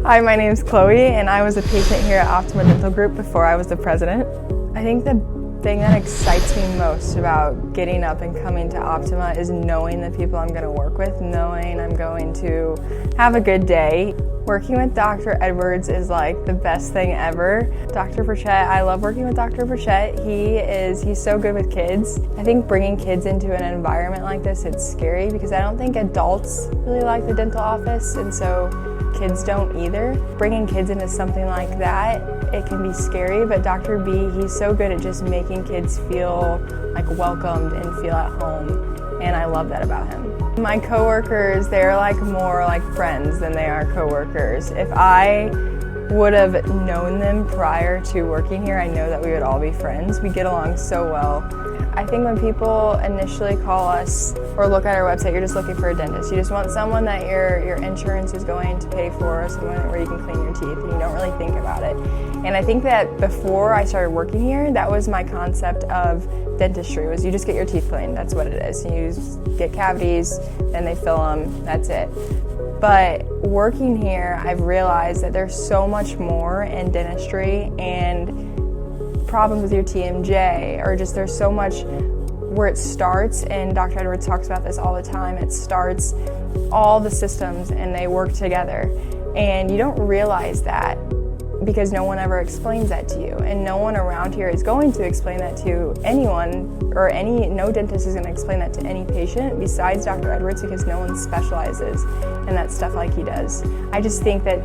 Hi, my name is Chloe, and I was a patient here at Optima Dental Group before I was the president. I think the thing that excites me most about getting up and coming to Optima is knowing the people I'm going to work with, knowing I'm going to have a good day. Working with Dr. Edwards is like the best thing ever. Dr. Burchett, I love working with Dr. Burchett. He's so good with kids. I think bringing kids into an environment like this, it's scary because I don't think adults really like the dental office, and so kids don't either. Bringing kids into something like that, it can be scary, but Dr. B, he's so good at just making kids feel like welcomed and feel at home, and I love that about him. My coworkers, they're like more like friends than they are coworkers. If I would have known them prior to working here, I know that we would all be friends. We get along so well. I think when people initially call us or look at our website, you're just looking for a dentist. You just want someone that your insurance is going to pay for, someone where you can clean your teeth, and you don't really think about it. And I think that before I started working here, that was my concept of dentistry, was you just get your teeth cleaned. That's what it is. You just get cavities, then they fill them, that's it. But working here, I've realized that there's so much more in dentistry, and problems with your TMJ, or just there's so much where it starts, and Dr. Edwards talks about this all the time. It starts all the systems and they work together, and you don't realize that because no one ever explains that to you, and no one around here is going to explain that to anyone, or no dentist is going to explain that to any patient besides Dr. Edwards, because no one specializes in that stuff like he does. I just think that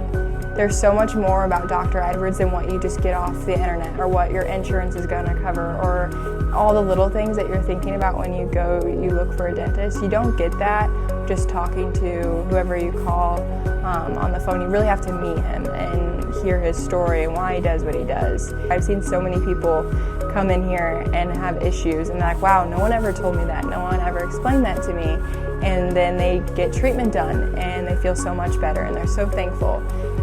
there's so much more about Dr. Edwards than what you just get off the internet, or what your insurance is going to cover, or all the little things that you're thinking about when you look for a dentist. You don't get that just talking to whoever you call on the phone. You really have to meet him and hear his story and why he does what he does. I've seen so many people come in here and have issues, and they're like, wow, no one ever told me that, no one ever explained that to me. And then they get treatment done and they feel so much better, and they're so thankful.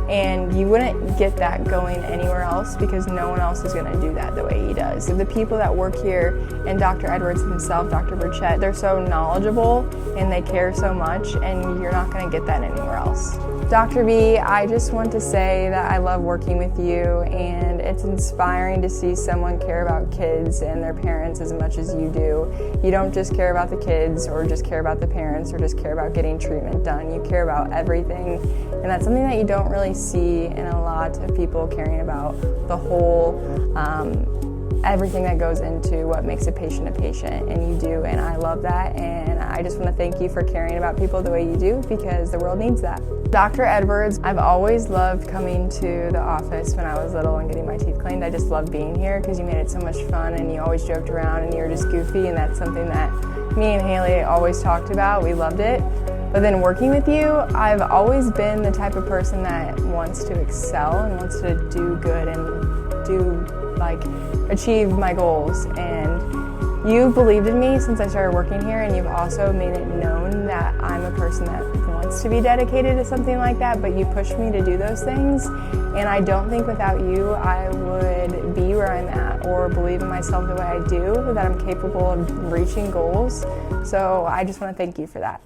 And you wouldn't get that going anywhere else, because no one else is going to do that the way he does. The people that work here, and Dr. Edwards himself, Dr. Burchett, they're so knowledgeable and they care so much, and you're not going to get that anywhere else. Dr. B, I just want to say that I love working with you, and it's inspiring to see someone care about kids and their parents as much as you do. You don't just care about the kids, or just care about the parents, or just care about getting treatment done. You care about everything, and that's something that you don't really see in a lot of people caring about the whole, everything that goes into what makes a patient, and you do, and I love that, and I just want to thank you for caring about people the way you do, because the world needs that. Dr. Edwards, I've always loved coming to the office when I was little and getting my teeth cleaned. I just loved being here because you made it so much fun, and you always joked around, and you were just goofy, and that's something that me and Haley always talked about. We loved it. But then working with you, I've always been the type of person that wants to excel and wants to do good and achieve my goals. And you believed in me since I started working here, and you've also made it known that I'm a person that wants to be dedicated to something like that, but you pushed me to do those things. And I don't think without you I would be where I'm at, or believe in myself the way I do, that I'm capable of reaching goals. So I just want to thank you for that.